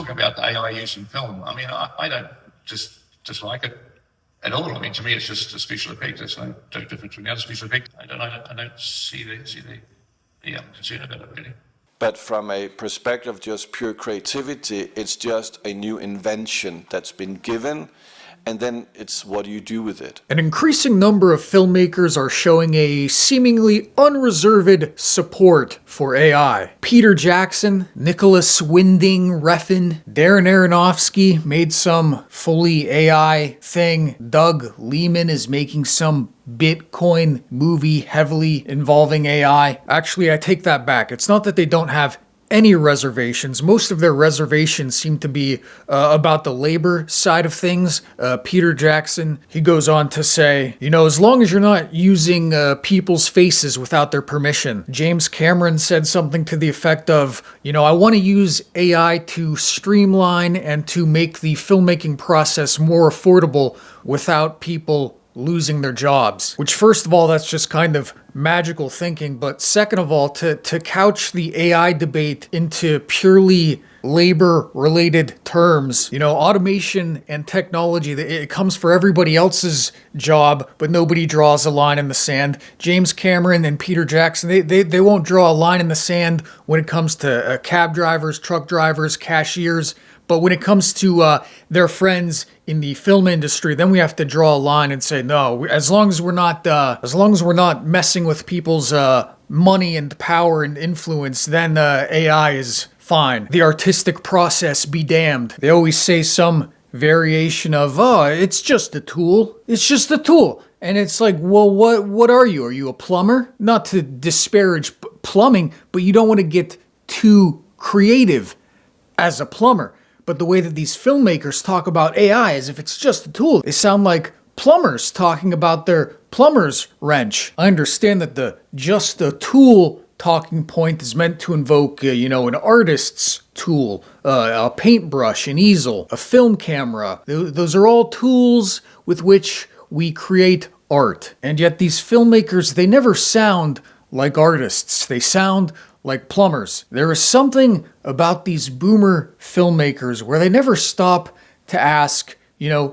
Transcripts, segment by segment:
Talking about the AI use in film, I mean, I don't dislike it at all. I mean, to me, it's just a special effect. There's no difference between the other special effect. I don't see the concern about it really. But from a perspective of just pure creativity, it's just a new invention that's been given, and then it's what do you do with it? An increasing number of filmmakers are showing a seemingly unreserved support for AI. Peter Jackson, Nicolas Refn, Darren Aronofsky made some fully AI thing. Doug Liman is making some Bitcoin movie heavily involving AI. Actually, I take that back. It's not that they don't have any reservations. Most of their reservations seem to be about the labor side of things. Peter Jackson, he goes on to say, as long as you're not using people's faces without their permission. James Cameron said something to the effect of, I want to use AI to streamline and to make the filmmaking process more affordable without people losing their jobs. Which, first of all, that's just kind of magical thinking, but second of all, to couch the AI debate into purely labor-related terms, automation and technology, it comes for everybody else's job, but nobody draws a line in the sand. James Cameron and Peter Jackson, they won't draw a line in the sand when it comes to cab drivers, truck drivers, cashiers. But when it comes to their friends in the film industry, then we have to draw a line and say, no, as long as we're not messing with people's money and power and influence, then AI is fine. The artistic process be damned. They always say some variation of, it's just a tool. It's just a tool. And it's like, well, what are you? Are you a plumber? Not to disparage plumbing, but you don't want to get too creative as a plumber. But the way that these filmmakers talk about AI as if it's just a tool, they sound like plumbers talking about their plumber's wrench. I understand that the just a tool talking point is meant to invoke, an artist's tool, a paintbrush, an easel, a film camera. Those are all tools with which we create art. And yet these filmmakers, they never sound like artists. They sound like plumbers. There is something about these boomer filmmakers where they never stop to ask,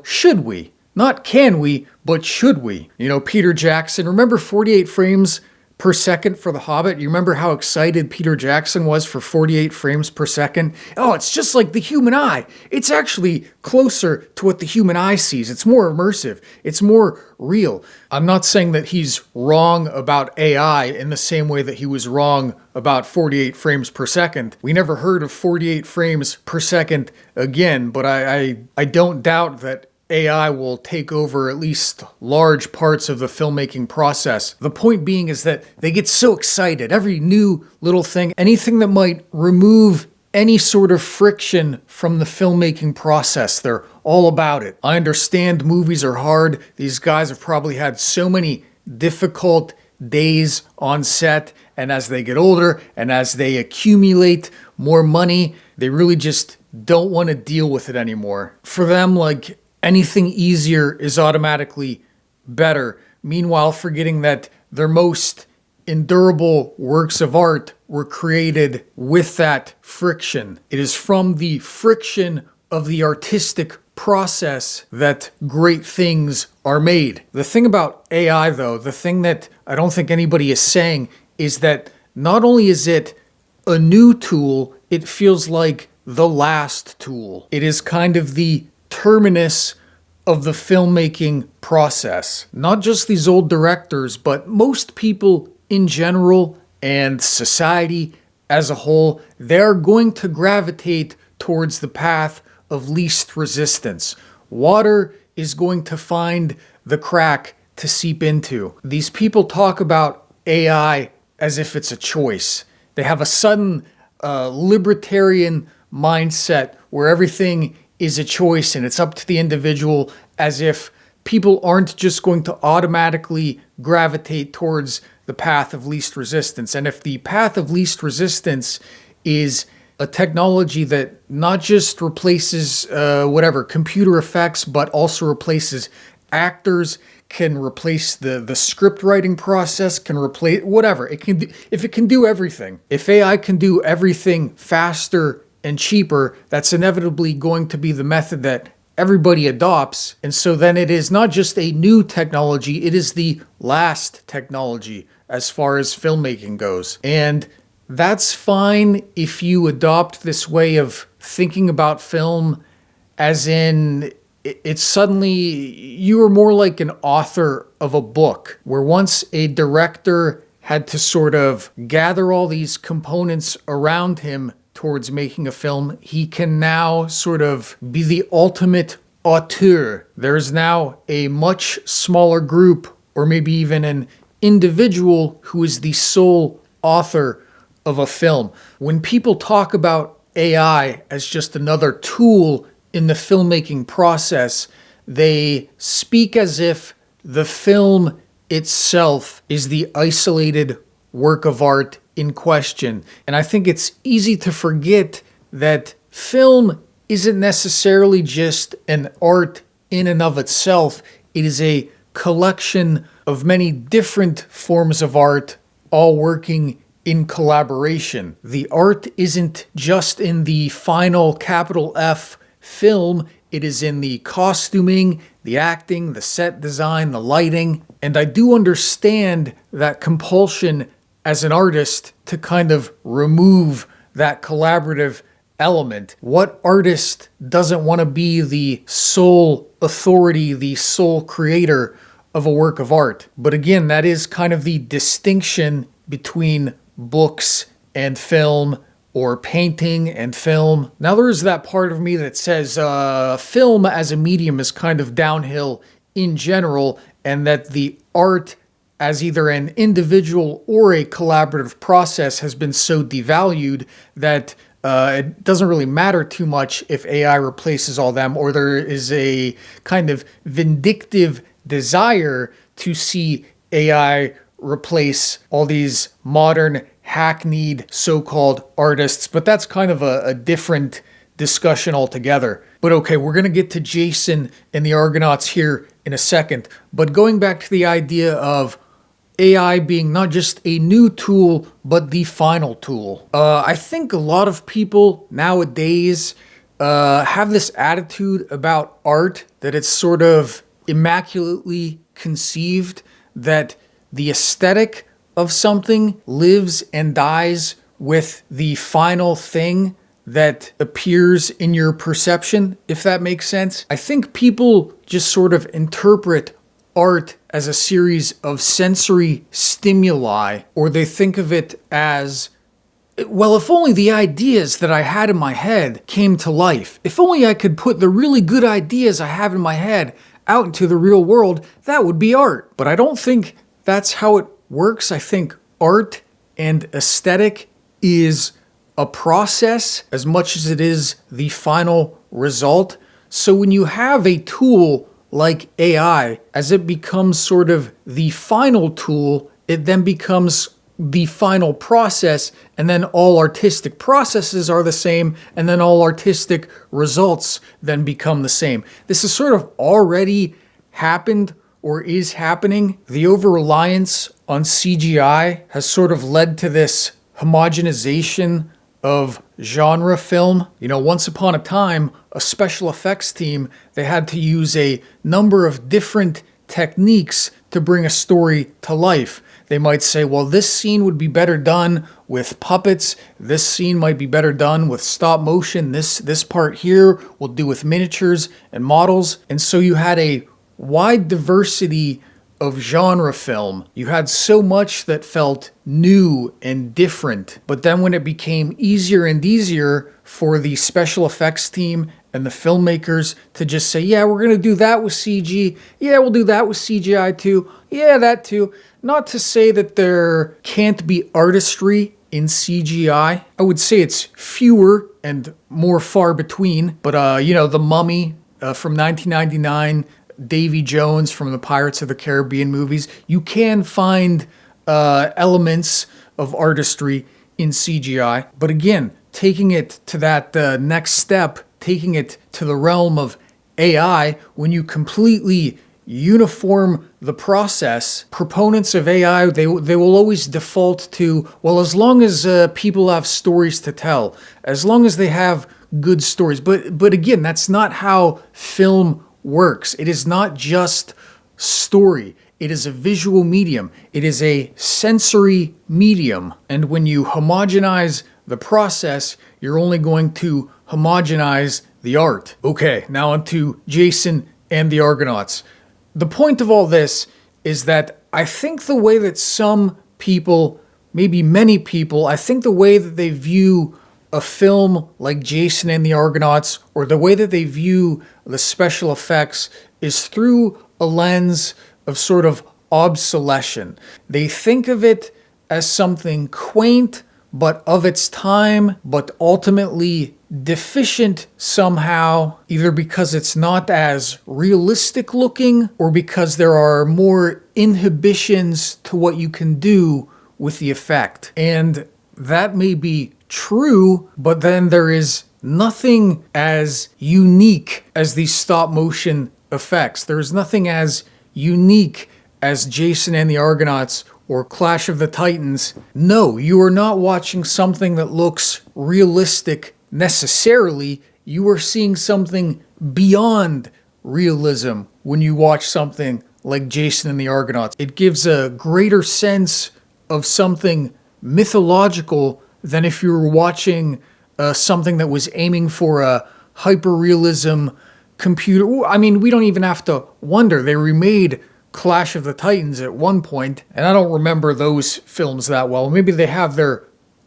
should we? Not can we, but should we? Peter Jackson, remember 48 frames per second for The Hobbit? You remember how excited Peter Jackson was for 48 frames per second? Oh, it's just like the human eye. It's actually closer to what the human eye sees. It's more immersive. It's more real. I'm not saying that he's wrong about AI in the same way that he was wrong about 48 frames per second. We never heard of 48 frames per second again, but I don't doubt that AI will take over at least large parts of the filmmaking process. The point being is that they get so excited. Every new little thing, anything that might remove any sort of friction from the filmmaking process, they're all about it. I understand movies are hard. These guys have probably had so many difficult days on set, and as they get older and as they accumulate more money, they really just don't want to deal with it anymore. For them, anything easier is automatically better. Meanwhile, forgetting that their most endurable works of art were created with that friction. It is from the friction of the artistic process that great things are made. The thing about AI, though, the thing that I don't think anybody is saying is that not only is it a new tool, it feels like the last tool. It is kind of the terminus of the filmmaking process. Not just these old directors, but most people in general and society as a whole, they're going to gravitate towards the path of least resistance. Water is going to find the crack to seep into. These people talk about AI as if it's a choice. They have a sudden libertarian mindset where everything is a choice and it's up to the individual, as if people aren't just going to automatically gravitate towards the path of least resistance. And if the path of least resistance is a technology that not just replaces computer effects, but also replaces actors, can replace the script writing process, can replace whatever. It can do, if it can do everything. If AI can do everything faster and cheaper, that's inevitably going to be the method that everybody adopts. And so then it is not just a new technology, it is the last technology as far as filmmaking goes. And that's fine if you adopt this way of thinking about film, as in it's suddenly you are more like an author of a book, where once a director had to sort of gather all these components around him towards making a film, he can now sort of be the ultimate auteur. There's now a much smaller group, or maybe even an individual, who is the sole author of a film. When people talk about AI as just another tool in the filmmaking process, they speak as if the film itself is the isolated work of art in question. And I think it's easy to forget that film isn't necessarily just an art in and of itself. It is a collection of many different forms of art, all working in collaboration. The art isn't just in the final capital F film, it is in the costuming, the acting, the set design, the lighting. And I do understand that compulsion as an artist to kind of remove that collaborative element. What artist doesn't want to be the sole authority, the sole creator of a work of art? But again, that is kind of the distinction between books and film, or painting and film. Now there is that part of me that says film as a medium is kind of downhill in general, and that the art as either an individual or a collaborative process has been so devalued that it doesn't really matter too much if AI replaces all them, or there is a kind of vindictive desire to see AI replace all these modern, hackneyed so-called artists. But that's kind of a different discussion altogether. But okay, we're going to get to Jason and the Argonauts here in a second. But going back to the idea of AI being not just a new tool, but the final tool. I think a lot of people nowadays have this attitude about art that it's sort of immaculately conceived, that the aesthetic of something lives and dies with the final thing that appears in your perception, if that makes sense. I think people just sort of interpret art as a series of sensory stimuli, or they think of it as, well, if only the ideas that I had in my head came to life. If only I could put the really good ideas I have in my head out into the real world, that would be art. But I don't think that's how it works. I think art and aesthetic is a process as much as it is the final result. So when you have a tool like AI, as it becomes sort of the final tool, it then becomes the final process, and then all artistic processes are the same, and then all artistic results then become the same. This has sort of already happened, or is happening. The over-reliance on CGI has sort of led to this homogenization of genre film. You know, once upon a time, a special effects team, they had to use a number of different techniques to bring a story to life. They might say, well, this scene would be better done with puppets. This scene might be better done with stop motion. This part here we'll do with miniatures and models. And so you had a wide diversity of genre film. You had so much that felt new and different. But then when it became easier and easier for the special effects team and the filmmakers to just say, yeah, we're going to do that with CG. Yeah, we'll do that with CGI too. Yeah, that too. Not to say that there can't be artistry in CGI. I would say it's fewer and more far between. But, The Mummy from 1999, Davy Jones from the Pirates of the Caribbean movies, you can find elements of artistry in CGI. But again, taking it to that next step, taking it to the realm of AI, when you completely uniform the process, proponents of AI, they will always default to, well, as long as people have stories to tell, as long as they have good stories. But again, that's not how film works. It is not just story. It is a visual medium. It is a sensory medium. And when you homogenize the process, you're only going to homogenize the art. Okay, now on to Jason and the Argonauts. The point of all this is that I think the way that some people, maybe many people, I think the way that they view a film like Jason and the Argonauts, or the way that they view the special effects, is through a lens of sort of obsolescence. They think of it as something quaint, but of its time, but ultimately deficient somehow, either because it's not as realistic looking, or because there are more inhibitions to what you can do with the effect. And that may be true, but then there is nothing as unique as these stop motion effects. There's nothing as unique as Jason and the Argonauts or Clash of the Titans. No, you are not watching something that looks realistic necessarily. You are seeing something beyond realism when you watch something like Jason and the Argonauts. It gives a greater sense of something mythological than if you were watching something that was aiming for a hyper-realism computer. I mean, we don't even have to wonder. They remade Clash of the Titans at one point, and I don't remember those films that well. Maybe they have their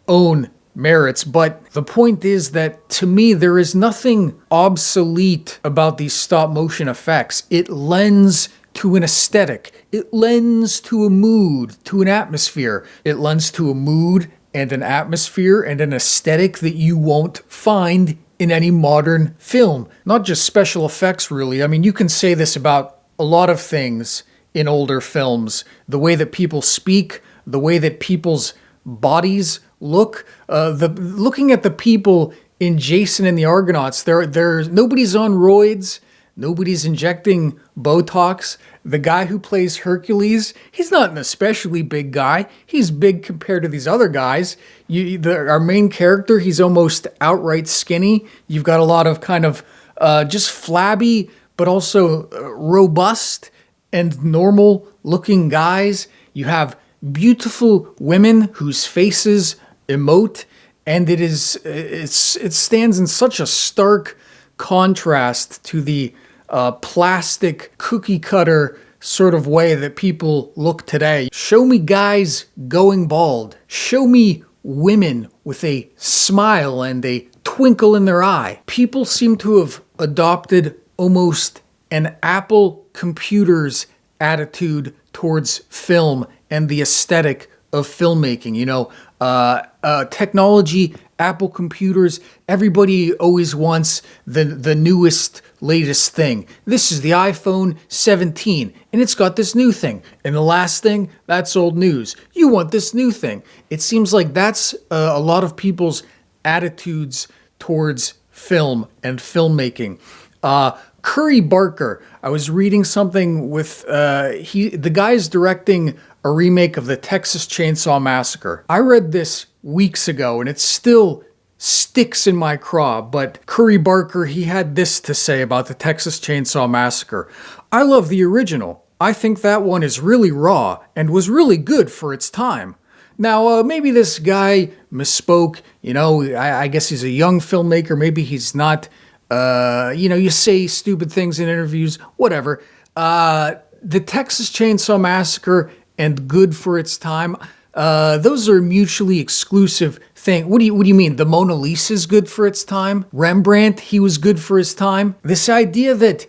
own merits, but the point is that to me there is nothing obsolete about these stop motion effects. It lends to an aesthetic. It lends to a mood, to an atmosphere. It lends to a mood and an atmosphere and an aesthetic that you won't find in any modern film. Not just special effects, really. I mean, you can say this about a lot of things in older films. The way that people speak, the way that people's bodies look. Looking at the people in Jason and the Argonauts, there's nobody's on roids. Nobody's injecting Botox. The guy who plays Hercules, he's not an especially big guy. He's big compared to these other guys. Our main character, he's almost outright skinny. You've got a lot of kind of just flabby, but also robust and normal looking guys. You have beautiful women whose faces emote, and it stands in such a stark contrast to the plastic cookie cutter sort of way that people look today. Show me guys going bald. Show me women with a smile and a twinkle in their eye. People seem to have adopted almost an Apple computer's attitude towards film and the aesthetic of filmmaking. You know, technology, Apple computers, everybody always wants the newest, latest thing. This is the iPhone 17, and it's got this new thing. And the last thing, that's old news. You want this new thing. It seems like that's a lot of people's attitudes towards film and filmmaking. Curry Barker, I was reading something with, the guy's directing a remake of the Texas Chainsaw Massacre. I read this weeks ago and it still sticks in my craw, but Curry Barker, he had this to say about the Texas Chainsaw Massacre. I love the original. I think that one is really raw and was really good for its time. Now, maybe this guy misspoke, you know, I guess he's a young filmmaker, maybe he's not, you say stupid things in interviews, whatever. The Texas Chainsaw Massacre and good for its time, those are mutually exclusive things. What do you mean? The Mona Lisa is good for its time? Rembrandt, he was good for his time? This idea that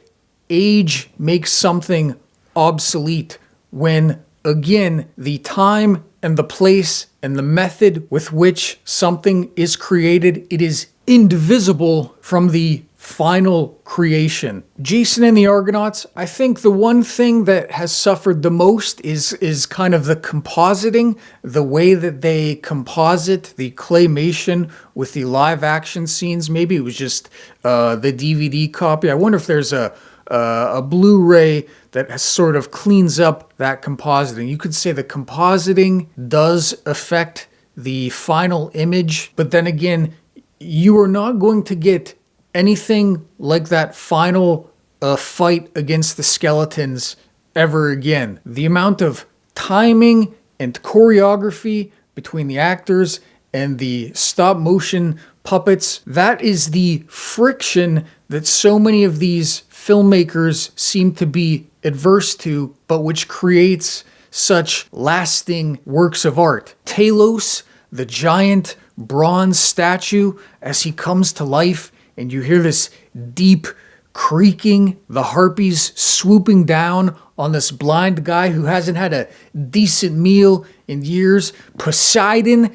age makes something obsolete when, again, the time and the place and the method with which something is created, it is indivisible from the final creation. Jason and the Argonauts, I think the one thing that has suffered the most is kind of the compositing, the way that they composite the claymation with the live action scenes. Maybe it was just the DVD copy. I wonder if there's a a Blu-ray that sort of cleans up that compositing. You could say the compositing does affect the final image, but then again, you are not going to get anything like that final fight against the skeletons ever again. The amount of timing and choreography between the actors and the stop motion puppets, that is the friction that so many of these filmmakers seem to be adverse to, but which creates such lasting works of art. Talos, the giant bronze statue, as he comes to life, and you hear this deep creaking, the harpies swooping down on this blind guy who hasn't had a decent meal in years. Poseidon,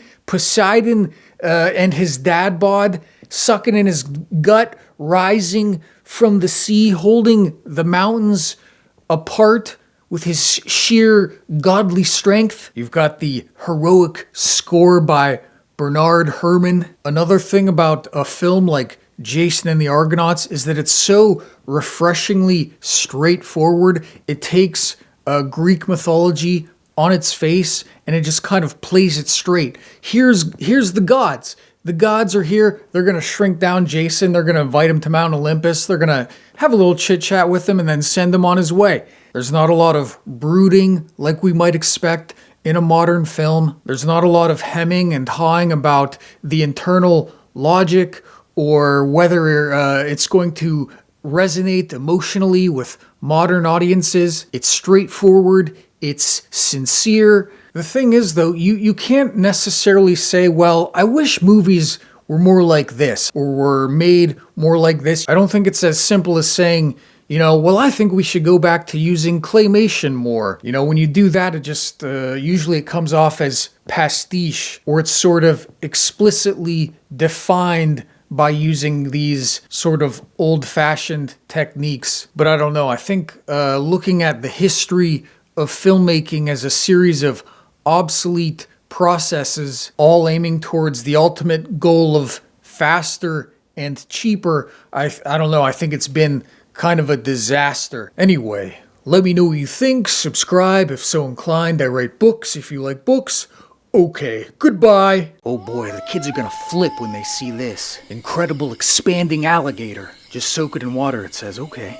and his dad bod sucking in his gut, rising from the sea, holding the mountains apart with his sheer godly strength. You've got the heroic score by Bernard Herrmann. Another thing about a film like Jason and the Argonauts is that it's so refreshingly straightforward. It takes Greek mythology on its face and it just kind of plays it straight. Here's the gods. The gods are here. They're going to shrink down Jason. They're going to invite him to Mount Olympus. They're going to have a little chit chat with him and then send him on his way. There's not a lot of brooding like we might expect in a modern film. There's not a lot of hemming and hawing about the internal logic or whether it's going to resonate emotionally with modern audiences. It's straightforward. It's sincere. The thing is, though, you can't necessarily say, well, I wish movies were more like this or were made more like this. I don't think it's as simple as saying, well, I think we should go back to using claymation more. When you do that, it just usually it comes off as pastiche, or it's sort of explicitly defined by using these sort of old-fashioned techniques. But I don't know. I think looking at the history of filmmaking as a series of obsolete processes, all aiming towards the ultimate goal of faster and cheaper, I don't know. I think it's been kind of a disaster. Anyway, let me know what you think. Subscribe if so inclined. I write books if you like books. Okay, goodbye. Oh boy, the kids are gonna flip when they see this. Incredible expanding alligator. Just soak it in water, it says. Okay.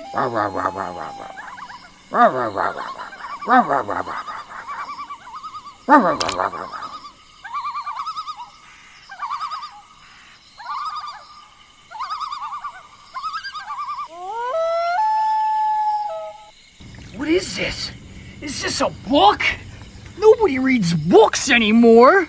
What is this? Is this a book? Nobody reads books anymore.